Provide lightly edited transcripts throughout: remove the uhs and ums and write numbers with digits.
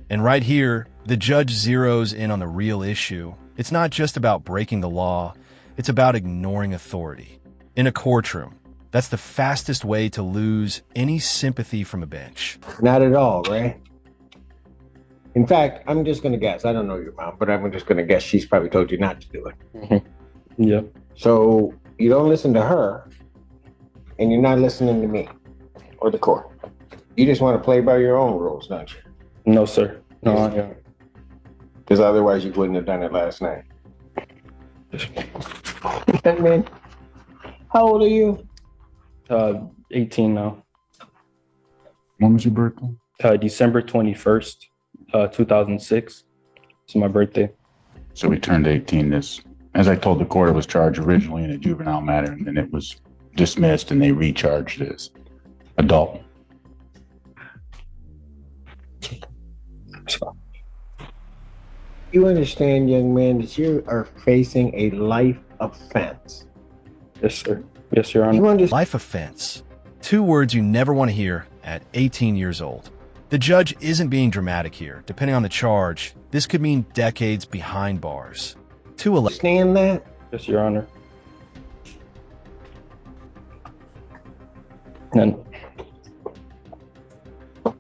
And right here, the judge zeroes in on the real issue. It's not just about breaking the law, it's about ignoring authority. In a courtroom, that's the fastest way to lose any sympathy from a bench. Not at all, right? In fact, I'm just going to guess. I don't know your mom, but I'm just going to guess she's probably told you not to do it. Mm-hmm. Yeah. So you don't listen to her, and you're not listening to me or the court. You just want to play by your own rules, don't you? No, sir. No, I don't. Because otherwise you wouldn't have done it last night. Hey, man. How old are you? 18 now. When was your birthday? December 21st, 2006. It's my birthday. So we turned 18 this, as I told the court, it was charged originally in a juvenile matter, and then it was dismissed and they recharged as adult. You understand, young man, that you are facing a life offense. Yes, sir. Yes, Your Honor. You understand? Life offense. 2 words you never want to hear at 18 years old. The judge isn't being dramatic here. Depending on the charge, this could mean decades behind bars. Understand that? Yes, Your Honor. And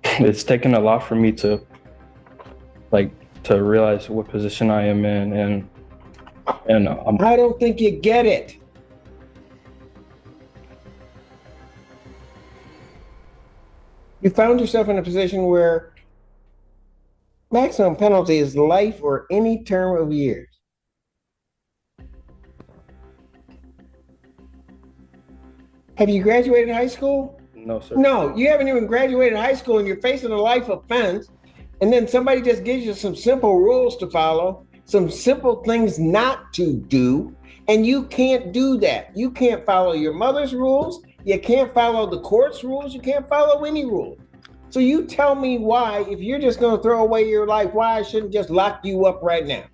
it's taken a lot for me to realize what position I am in, and I don't think you get it. You found yourself in a position where maximum penalty is life or any term of years. Have you graduated high school? No, sir. No, you haven't even graduated high school and you're facing a life offense. And then somebody just gives you some simple rules to follow, some simple things not to do. And you can't do that. You can't follow your mother's rules. You can't follow the court's rules. You can't follow any rules. So you tell me why, if you're just going to throw away your life, why I shouldn't just lock you up right now?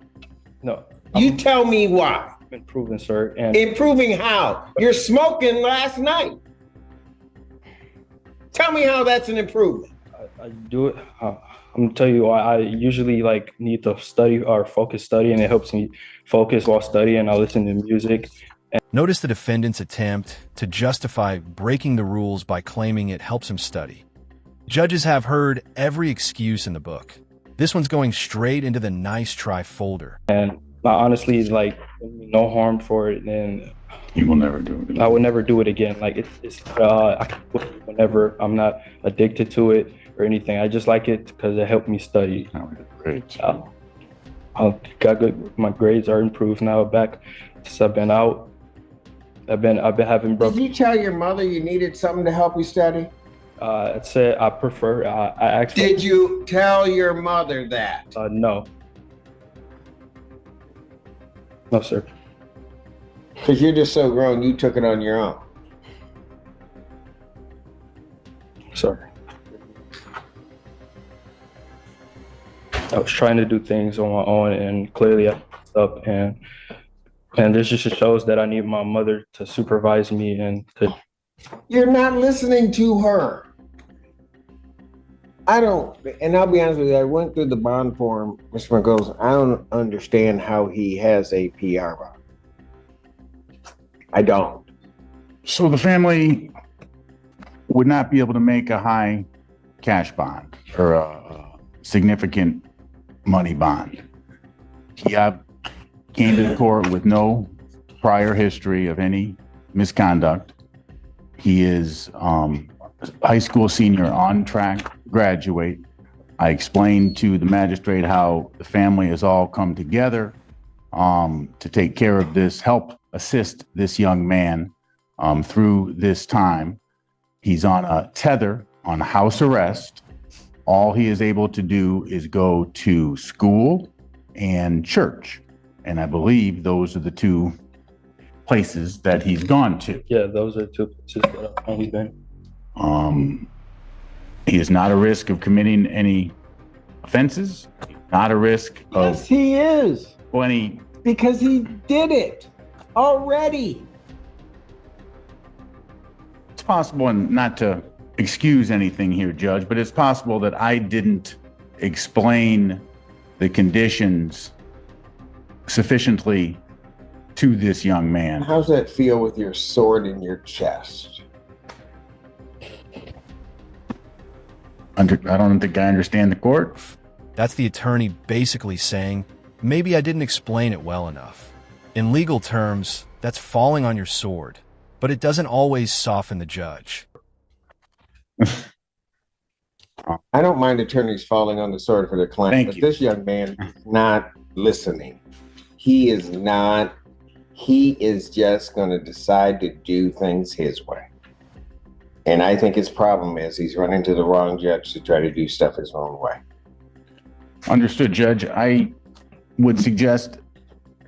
No. You tell me why. Improving, sir. And improving how? You're smoking last night. Tell me how that's an improvement. I do it. I'm gonna tell you, I usually need to study or focus study, and it helps me focus while studying. I listen to music. Notice the defendant's attempt to justify breaking the rules by claiming it helps him study. Judges have heard every excuse in the book. This one's going straight into the nice try folder. And honestly, no harm for it, and you will never do it again. I would never do it again. I can do it whenever. I'm not addicted to it or anything. I just like it because it helped me study. Great. I got good. My grades are improved now. Back since I've been out, I've been having. Did you tell your mother you needed something to help you study? I said I prefer. I actually. Did you tell your mother that? No. No, sir. Because you're just so grown, you took it on your own. Sorry. I was trying to do things on my own, and clearly I messed up. And this just shows that I need my mother to supervise me and to. You're not listening to her. I don't, and I'll be honest with you, I went through the bond form, Mr. McGoes. I don't understand how he has a PR bond. I don't. So the family would not be able to make a high cash bond or a significant money bond. He came to the court with no prior history of any misconduct. He is high school senior, on track to graduate. I explained to the magistrate how the family has all come together to take care of this, help assist this young man through this time. He's on a tether, on house arrest. All he is able to do is go to school and church. And I believe those are the 2 places that he's gone to. Yeah, those are 2 places that I've only been. He is not a risk of committing any offenses, not a risk of... Yes, he is. Any... Because he did it already. It's possible, and not to excuse anything here, Judge, but it's possible that I didn't explain the conditions sufficiently to this young man. How's that feel with your sword in your chest? I don't think I understand the court. That's the attorney basically saying, maybe I didn't explain it well enough. In legal terms, that's falling on your sword, but it doesn't always soften the judge. I don't mind attorneys falling on the sword for their client, but you. this young man is not listening. He is not. He is just going to decide to do things his way. And I think his problem is he's running to the wrong judge to try to do stuff his own way. Understood, Judge. I would suggest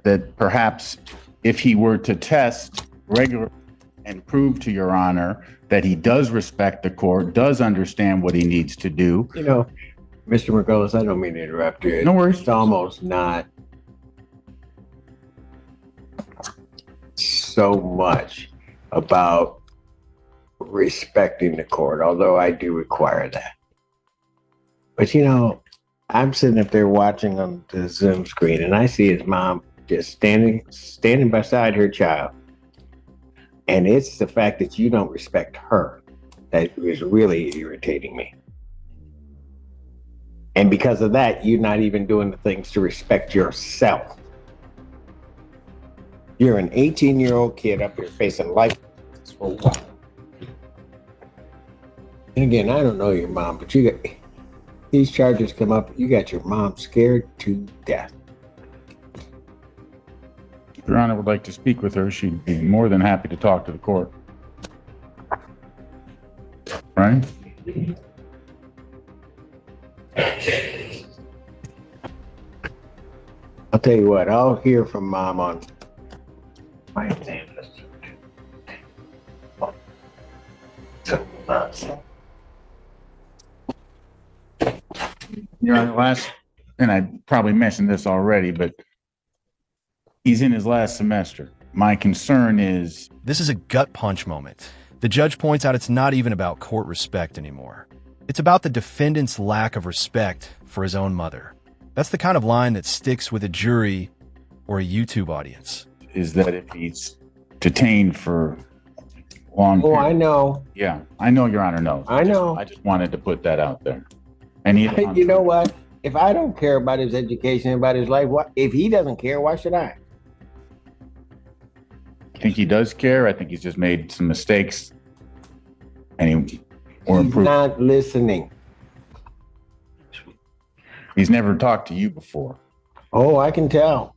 that perhaps if he were to test regularly and prove to Your Honor that he does respect the court, does understand what he needs to do. You know, Mr. Margolis, I don't mean to interrupt you. No worries. It's almost not so much about respecting the court, although I do require that. But you know, I'm sitting up there watching on the Zoom screen and I see his mom just standing beside her child. And it's the fact that you don't respect her that is really irritating me. And because of that, you're not even doing the things to respect yourself. You're an 18-year-old kid up here facing life for what? And again, I don't know your mom, but you got these charges come up, you got your mom scared to death. If Your Honor would like to speak with her, she'd be more than happy to talk to the court. Right? I'll tell you what, I'll hear from Mom on my name. Your Honor, and I probably mentioned this already, but he's in his last semester. My concern is... This is a gut punch moment. The judge points out it's not even about court respect anymore. It's about the defendant's lack of respect for his own mother. That's the kind of line that sticks with a jury or a YouTube audience. Is that if he's detained for long Oh, period. I know. Yeah, I know Your Honor knows. I know. I just wanted to put that out there. And he, You know what? If I don't care about his education, about his life, if he doesn't care, why should I? I think he does care. I think he's just made some mistakes. And He's improved. not listening. He's never talked to you before. Oh, I can tell.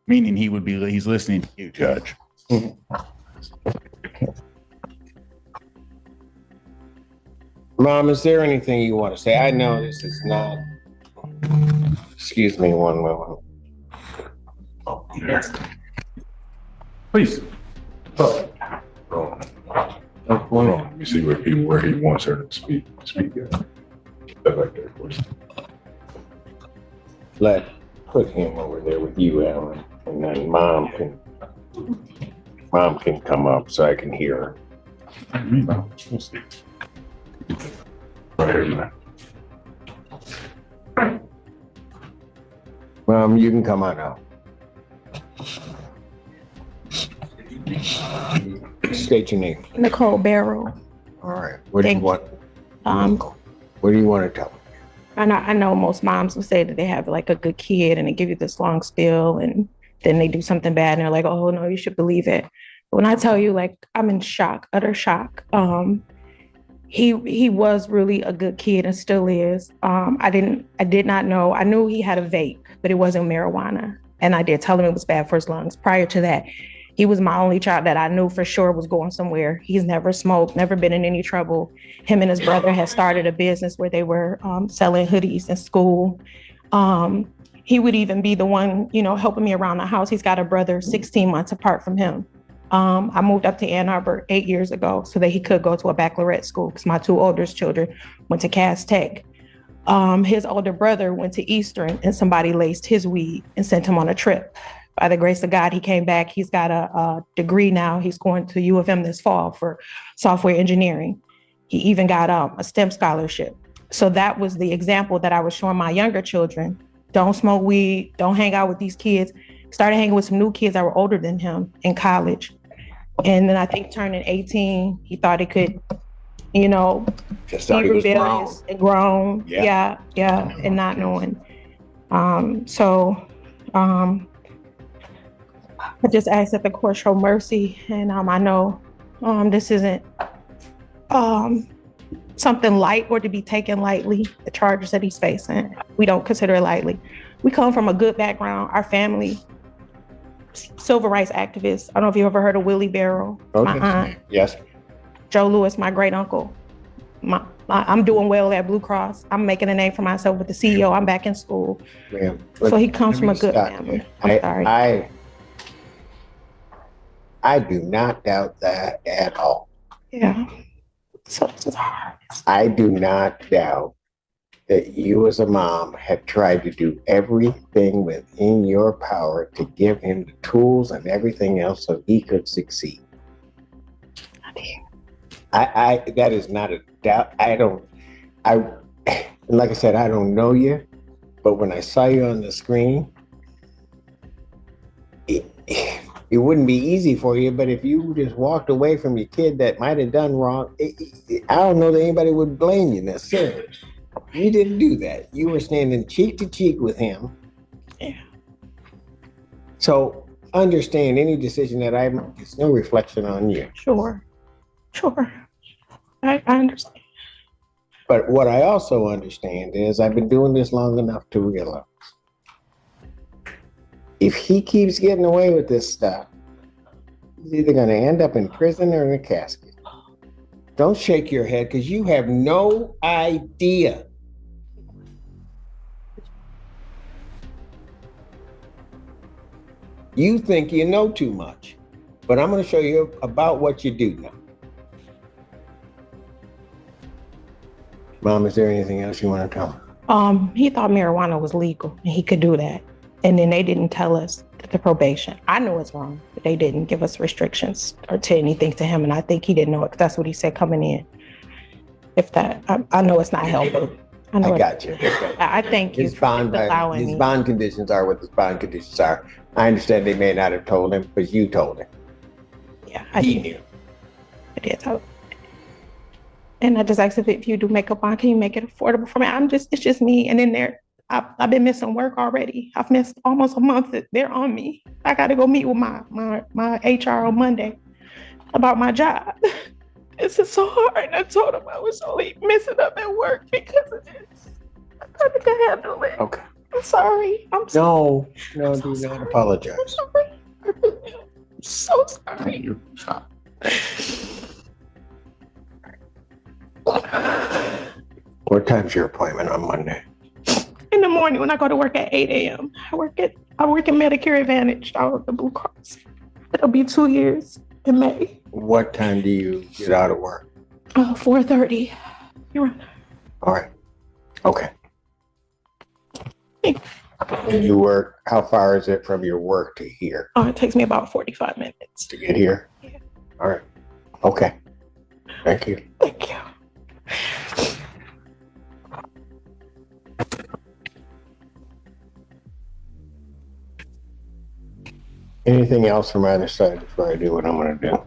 Meaning he's listening to you, Judge. Mom, is there anything you want to say? I know this is not. Excuse me one moment. Oh, yes. Please. Let me see where he wants her to speak. That right there, please. Put him over there with you, Alan, and then Mom can come up so I can hear her. We'll see. Right here, man. Mom, you can come on out. State your name. Nicole Barrow. All right. What do you want? What do you want to tell me? I know most moms will say that they have like a good kid and they give you this long spiel and then they do something bad and they're like, oh no, you should believe it. But when I tell you, like, I'm in shock, utter shock. He was really a good kid and still is. I did not know. I knew he had a vape, but it wasn't marijuana. And I did tell him it was bad for his lungs. Prior to that, he was my only child that I knew for sure was going somewhere. He's never smoked, never been in any trouble. Him and his brother had started a business where they were selling hoodies in school. He would even be the one, helping me around the house. He's got a brother 16 months apart from him. I moved up to Ann Arbor 8 years ago so that he could go to a baccalaureate school because my two oldest children went to Cass Tech. His older brother went to Eastern and somebody laced his weed and sent him on a trip. By the grace of God, he came back. He's got a degree now. He's going to U of M this fall for software engineering. He even got a STEM scholarship. So that was the example that I was showing my younger children. Don't smoke weed, don't hang out with these kids. Started hanging with some new kids that were older than him in college. And then I think turning 18, he thought he could, you know, Just be thought he was rebellious and grown. Yeah. Yeah, and not knowing. I just asked that the court show mercy, and I know this isn't something light or to be taken lightly, the charges that he's facing. We don't consider it lightly. We come from a good background. Our family, civil rights activists. I don't know if you ever heard of Willie Barrow, my aunt. Yes. Joe Lewis, my great uncle. I'm doing well at Blue Cross. I'm making a name for myself with the CEO. I'm back in school. Ma'am, So he comes from a good family. I'm sorry. I do not doubt that at all. Yeah. So this is hard. I do not doubt that you as a mom have tried to do everything within your power to give him the tools and everything else so he could succeed. That is not a doubt. Like I said, I don't know you, but when I saw you on the screen, it wouldn't be easy for you, but if you just walked away from your kid that might have done wrong, I don't know that anybody would blame you necessarily. You didn't do that. You were standing cheek to cheek with him. Yeah. So understand any decision that I make, it's no reflection on you. Sure. I understand. But what I also understand is I've been doing this long enough to realize if he keeps getting away with this stuff, he's either going to end up in prison or in a casket. Don't shake your head because you have no idea. You think you know too much, but I'm going to show you about what you do know. Mom, is there anything else you want to tell me? He thought marijuana was legal and he could do that. And then they didn't tell us the probation. I know it's wrong, but they didn't give us restrictions or to anything to him. And I think he didn't know it because that's what he said coming in. I know it's not helpful. I got you. I thank you for allowing me. His bond conditions are what his bond conditions are. I understand they may not have told him, but you told him. Yeah, he knew. I did. And I just asked if you do make a bond, can you make it affordable for me? It's just me. And then I've been missing work already. I've missed almost a month. They're on me. I got to go meet with my HR on Monday about my job. This is so hard. And I told him I was only messing up at work because of this. I thought I could handle it. Okay. I'm sorry. No, do not apologize. I'm so sorry. You're sorry. What time's your appointment on Monday? In the morning when I go to work at 8 a.m. I work in Medicare Advantage out of the Blue Cross. It'll be 2 years in May. What time do you get out of work? 4:30. You're right. All right. Okay. You work, how far is it from your work to here? It takes me about 45 minutes. To get here? Yeah. All right. Okay. Thank you. Thank you. Anything else from either side before I do what I'm going to do?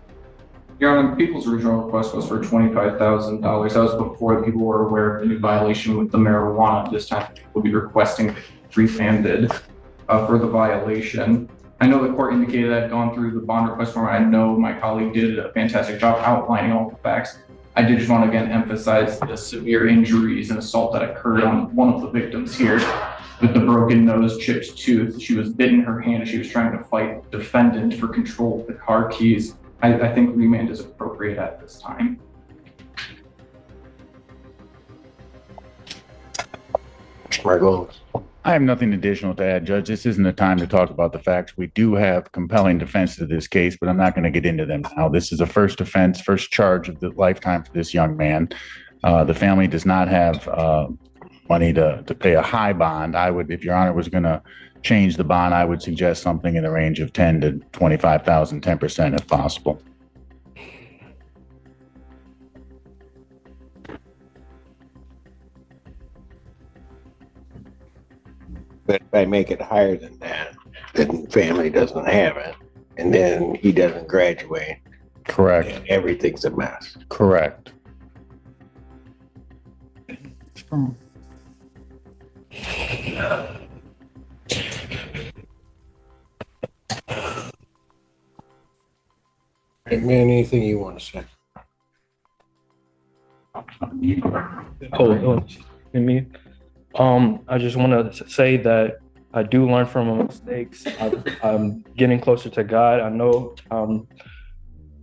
Your Honor, the people's original request was for $25,000. That was before the people were aware of the new violation with the marijuana. This time, we'll be requesting refunded for the violation. I know the court indicated that I've gone through the bond request form. I know my colleague did a fantastic job outlining all the facts. I did just want to again emphasize the severe injuries and assault that occurred on one of the victims here with the broken nose, chipped tooth. She was bitten her hand as she was trying to fight the defendant for control of the car keys. I think remand is appropriate at this time. Margolis. I have nothing additional to add, Judge. This isn't the time to talk about the facts. We do have compelling defense to this case, but I'm not going to get into them now. This is a first offense, first charge of the lifetime for this young man. The family does not have money to pay a high bond. I would, if Your Honor was going to change the bond, I would suggest something in the range of $10,000 to $25,000, 10% if possible. But if I make it higher than that, then family doesn't have it. And then he doesn't graduate. Correct. And everything's a mess. Correct. Hey, man, anything you want to say? Me. I just want to say that I do learn from my mistakes. I'm getting closer to God. I know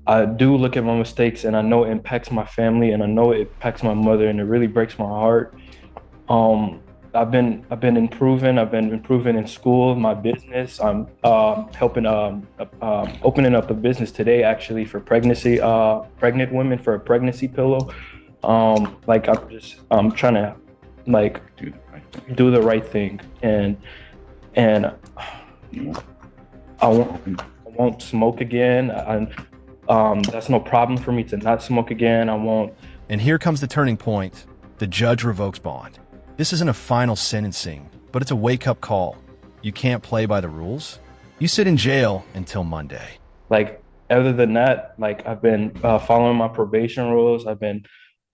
I do look at my mistakes, and I know it impacts my family, and I know it impacts my mother, and it really breaks my heart. I've been improving. I've been improving in school, my business. I'm helping opening up a business today, actually, for pregnant women, for a pregnancy pillow. Like I'm trying to like do the right thing, and I won't smoke again. That's no problem for me to not smoke again. I won't. And here comes the turning point. The judge revokes bond. This isn't a final sentencing, but it's a wake-up call. You can't play by the rules. You sit in jail until Monday. Like, other than that, like, I've been following my probation rules. I've been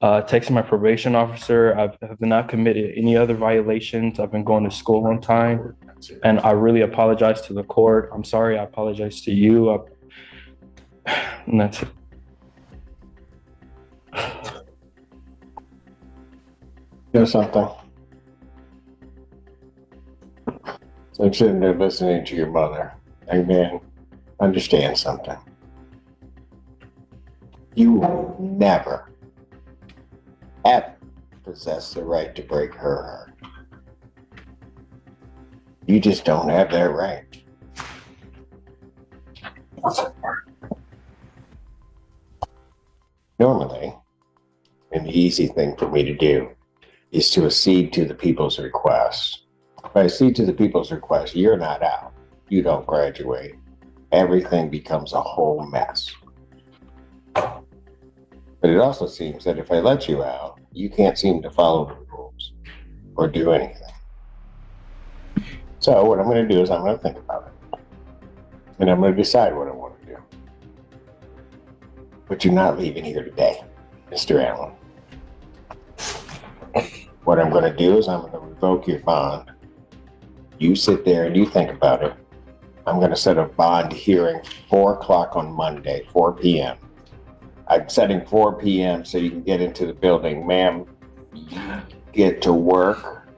texting my probation officer. I have not committed any other violations. I've been going to school on time. And I really apologize to the court. I'm sorry. I apologize to you. And that's it. You know something? So I'm sitting there listening to your mother. And man, understand something. You will never, ever possess the right to break her heart. You just don't have that right. Normally, an easy thing for me to do is to accede to the people's request. If I accede to the people's request, you're not out. You don't graduate. Everything becomes a whole mess. But it also seems that if I let you out, you can't seem to follow the rules or do anything. So what I'm going to do is I'm going to think about it. And I'm going to decide what I want to do. But you're not leaving here today, Mr. Allen. What I'm going to do is I'm going to revoke your bond. You sit there and you think about it. I'm going to set a bond hearing 4 o'clock on Monday, 4 p.m. I'm setting 4 p.m. so you can get into the building. Ma'am, you get to work.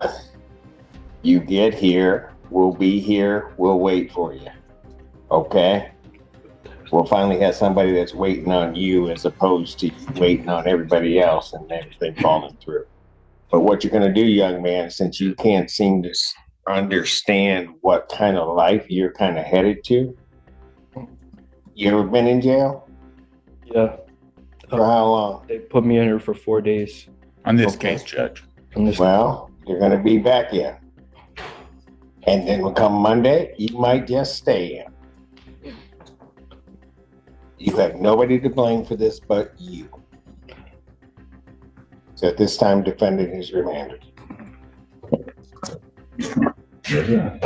You get here. We'll be here. We'll wait for you. Okay? We'll finally have somebody that's waiting on you as opposed to you waiting on everybody else and everything falling through. But what you're going to do, young man, since you can't seem to understand what kind of life you're kind of headed to, you ever been in jail? Yeah. For how long? They put me in here for 4 days. On this case, Judge. Well, you're going to be back in. And then when come Monday, you might just stay in. You have nobody to blame for this but you. So at this time, defendant is remanded. Yes, sir.